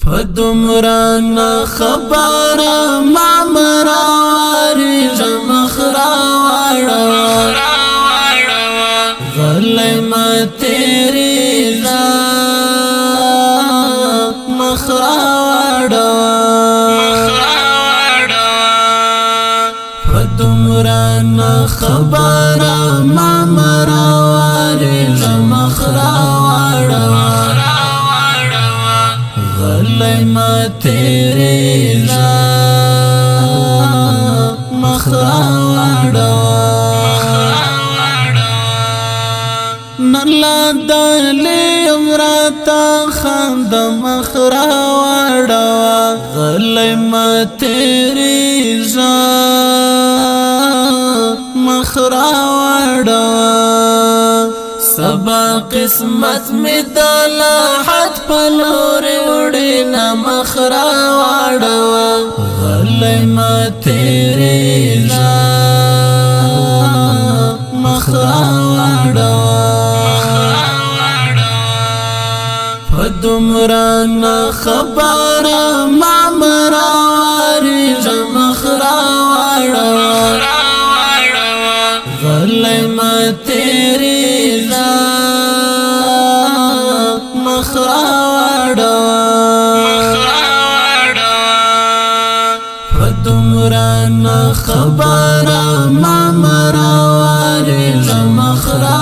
فدمران خبر ما مرواري مخرا غلي ما تیری لا مخرا فدمران خبر ما مرواري مخرا غلي ما تیری لا مخرا نلا دلی امراتا خاند مخرا غلي ما تیری لا مخرا سبا قسمت می دالا حد پلور وڑینا مخرا غلي ما تیری لا مخرا فدمران خبر ما مرواري مخرا غلي ما تیری لا مخرا فدمران خبر ما مرواري مخرا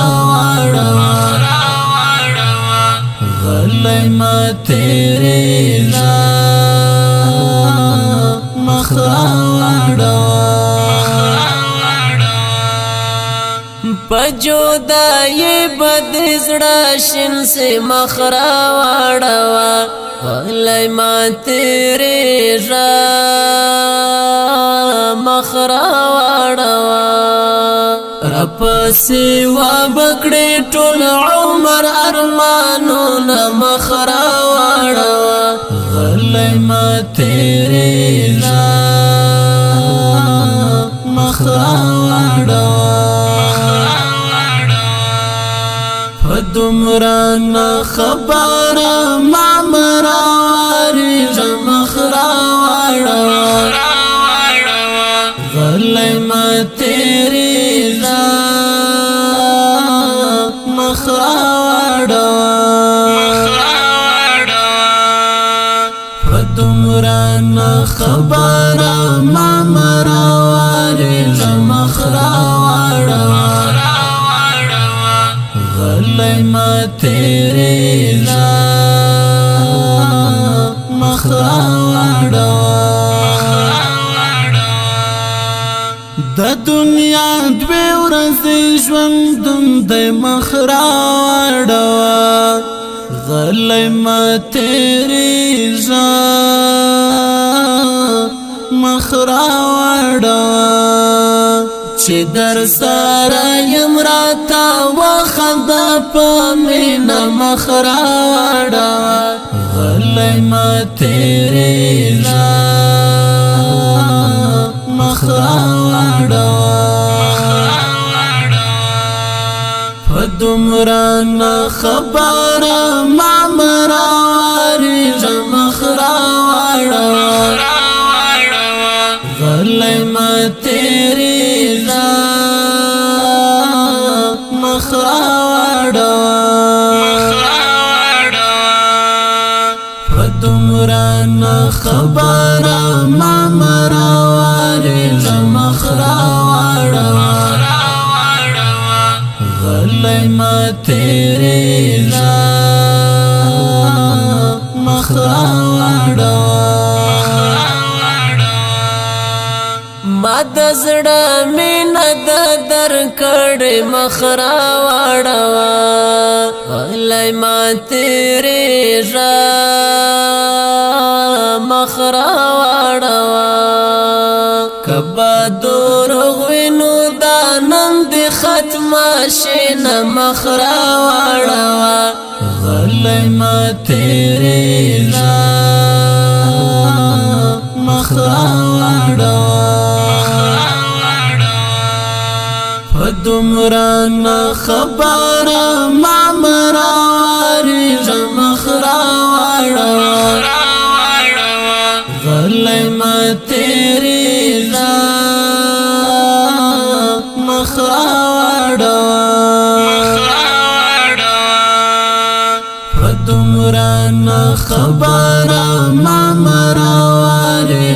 غلي ما تیری لا مخرا پجودای بد زړه شین سے مخرا غلي ما تیری لا مخرا رپسی و بکڑی ټول عمر ارمانونا مخرا غلي ما تیری لا مخرا فدمران خبر ما مرواري مخرا غلي ما تیری لا مخرا فدمران خبر ما مرواري مخرا غلي ما تیری لا مخرا د دنیا دوی ورځې ژوندون د مخرا غلي ما تیری لا مخرا چې در سره یم راته وخنده په مینه مخرا غلي ما تیری لا مخرا فدمران خبر ما مرواري مخرا غلي ما تیری لا مخرا فدمران خبر ما مرواري مخرا غلي ما تیری لا مخرا ما د زړه مینه د در کړې مخرا غلي ما تیری لا مخرا کبا دور غوینو دا نند ختم شین مخرا غلي ما تیری لا مخرا فدمران خبر ما مرواري مخرا خبره ما مراوالي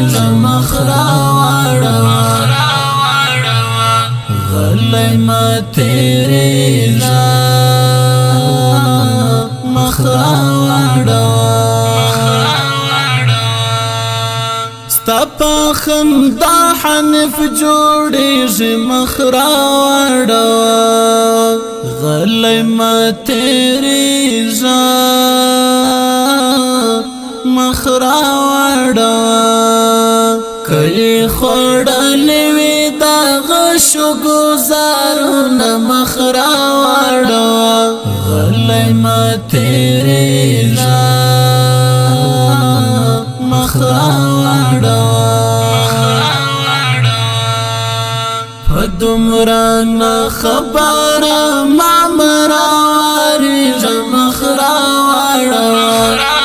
مخرا واړوه غلی ما تیریږه مخرا واړوه ستا په خندا حنف جوړیږي مخرا واړوه غلی ما تیریږه مخرا واړوه کلی خوړلې وي دغه شګوزارونه مخرا واړوه غلی ما تیریږه مخرا واړوه په دومره نه خبره ما مراوارېږه مخرا واړوه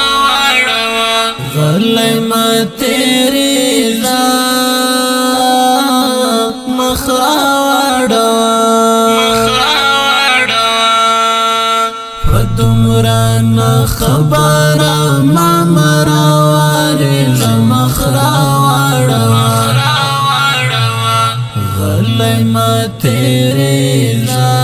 غلی ما تیریږه مخرا واړوه په دومره نه خبره ما مراوارېږه مخرا واړوه غلی ما تیریږه